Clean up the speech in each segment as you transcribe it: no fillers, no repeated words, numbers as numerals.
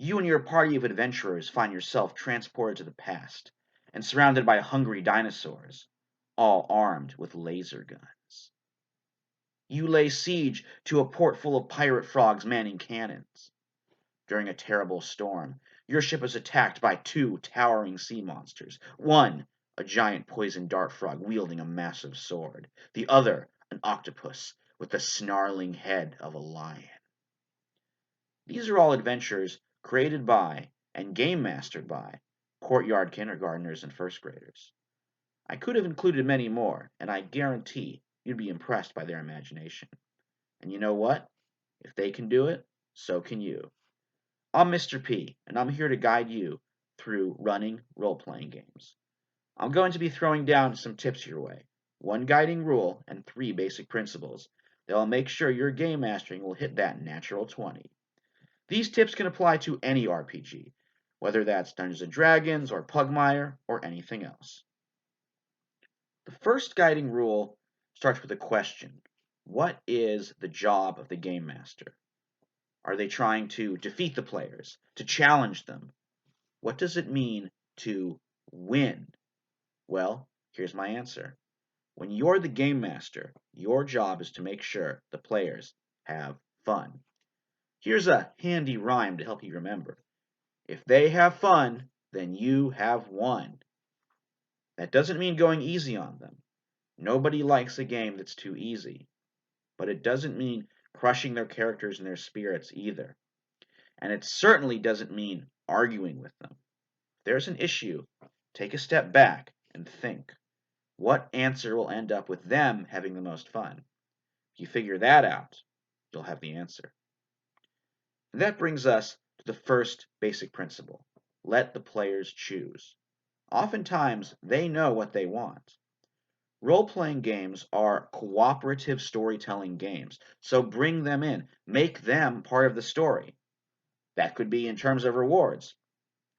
You and your party of adventurers find yourself transported to the past and surrounded by hungry dinosaurs, all armed with laser guns. You lay siege to a port full of pirate frogs manning cannons. During a terrible storm, your ship is attacked by two towering sea monsters. One, a giant poison dart frog wielding a massive sword. The other, an octopus with the snarling head of a lion. These are all adventures created by and game mastered by courtyard kindergartners and first graders. I could have included many more, and I guarantee you'd be impressed by their imagination. And you know what? If they can do it, so can you. I'm Mr. P, and I'm here to guide you through running role-playing games. I'm going to be throwing down some tips your way, one guiding rule and three basic principles that will make sure your game mastering will hit that natural 20. These tips can apply to any RPG, whether that's Dungeons & Dragons or Pugmire or anything else. The first guiding rule starts with a question. What is the job of the game master? Are they trying to defeat the players, to challenge them? What does it mean to win? Well, here's my answer. When you're the game master, your job is to make sure the players have fun. Here's a handy rhyme to help you remember. If they have fun, then you have won. That doesn't mean going easy on them. Nobody likes a game that's too easy. But it doesn't mean crushing their characters and their spirits either. And it certainly doesn't mean arguing with them. If there's an issue, take a step back and think. What answer will end up with them having the most fun? If you figure that out, you'll have the answer. And that brings us to the first basic principle. Let the players choose. Oftentimes, they know what they want. Role-playing games are cooperative storytelling games, so bring them in. Make them part of the story. That could be in terms of rewards.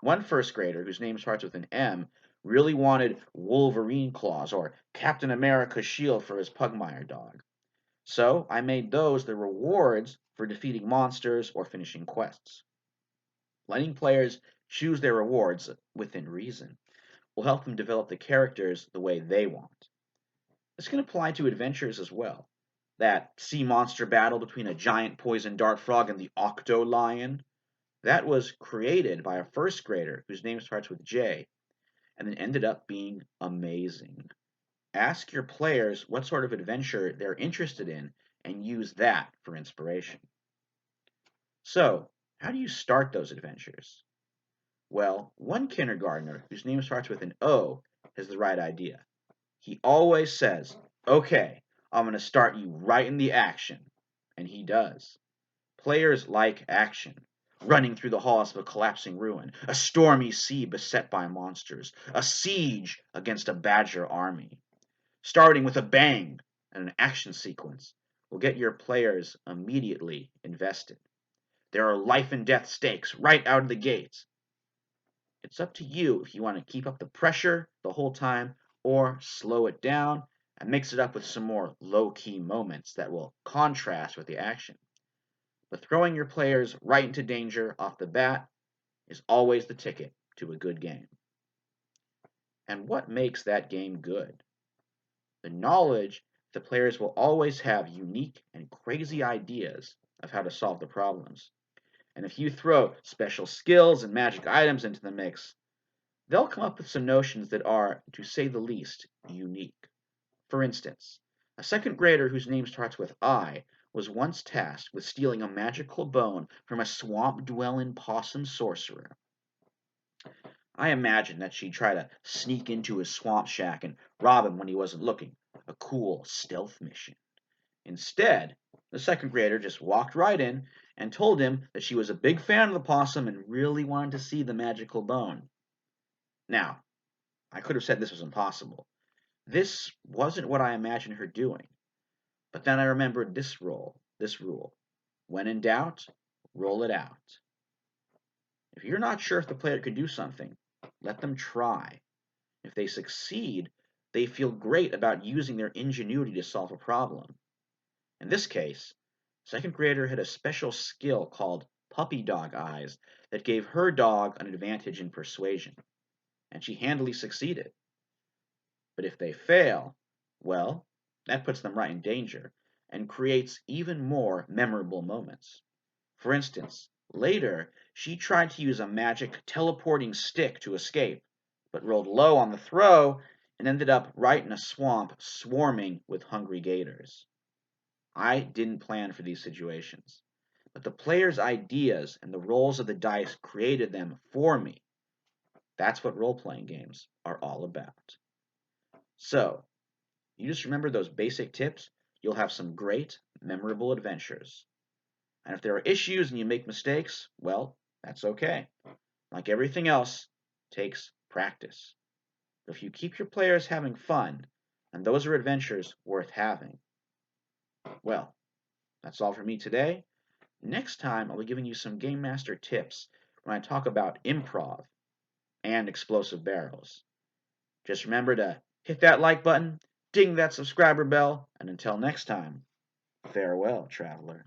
One first grader, whose name starts with an M, really wanted Wolverine claws or Captain America shield for his Pugmire dog. So I made those the rewards for defeating monsters or finishing quests. Letting players choose their rewards within reason will help them develop the characters the way they want. This can apply to adventures as well. That sea monster battle between a giant poison dart frog and the Octo Lion, that was created by a first grader whose name starts with J, and then ended up being amazing. Ask your players what sort of adventure they're interested in and use that for inspiration. So, how do you start those adventures? Well, one kindergartner whose name starts with an O has the right idea. He always says, "Okay, I'm going to start you right in the action." And he does. Players like action. Running through the halls of a collapsing ruin, a stormy sea beset by monsters, a siege against a badger army. Starting with a bang and an action sequence will get your players immediately invested. There are life and death stakes right out of the gate. It's up to you if you want to keep up the pressure the whole time or slow it down and mix it up with some more low-key moments that will contrast with the action. But throwing your players right into danger off the bat is always the ticket to a good game. And what makes that game good? The knowledge the players will always have unique and crazy ideas of how to solve the problems. And if you throw special skills and magic items into the mix, they'll come up with some notions that are, to say the least, unique. For instance, a second grader whose name starts with I was once tasked with stealing a magical bone from a swamp-dwelling possum sorcerer. I imagine that she'd try to sneak into his swamp shack and rob him when he wasn't looking. A cool stealth mission. Instead, the second grader just walked right in and told him that she was a big fan of the possum and really wanted to see the magical bone. Now, I could have said this was impossible. This wasn't what I imagined her doing. But then I remembered this rule. When in doubt, roll it out. If you're not sure if the player could do something, let them try. If they succeed, they feel great about using their ingenuity to solve a problem. In this case, second grader had a special skill called puppy dog eyes that gave her dog an advantage in persuasion, and she handily succeeded. But if they fail, well, that puts them right in danger and creates even more memorable moments. For instance, later she tried to use a magic teleporting stick to escape, but rolled low on the throw and ended up right in a swamp swarming with hungry gators. I didn't plan for these situations, but the player's ideas and the rolls of the dice created them for me. That's what role playing games are all about. So, you just remember those basic tips, you'll have some great, memorable adventures. And if there are issues and you make mistakes, well, that's okay. Like everything else, takes practice. But if you keep your players having fun, and those are adventures worth having, well, that's all for me today. Next time, I'll be giving you some Game Master tips when I talk about improv and explosive barrels. Just remember to hit that like button, ding that subscriber bell, and until next time, farewell, traveler.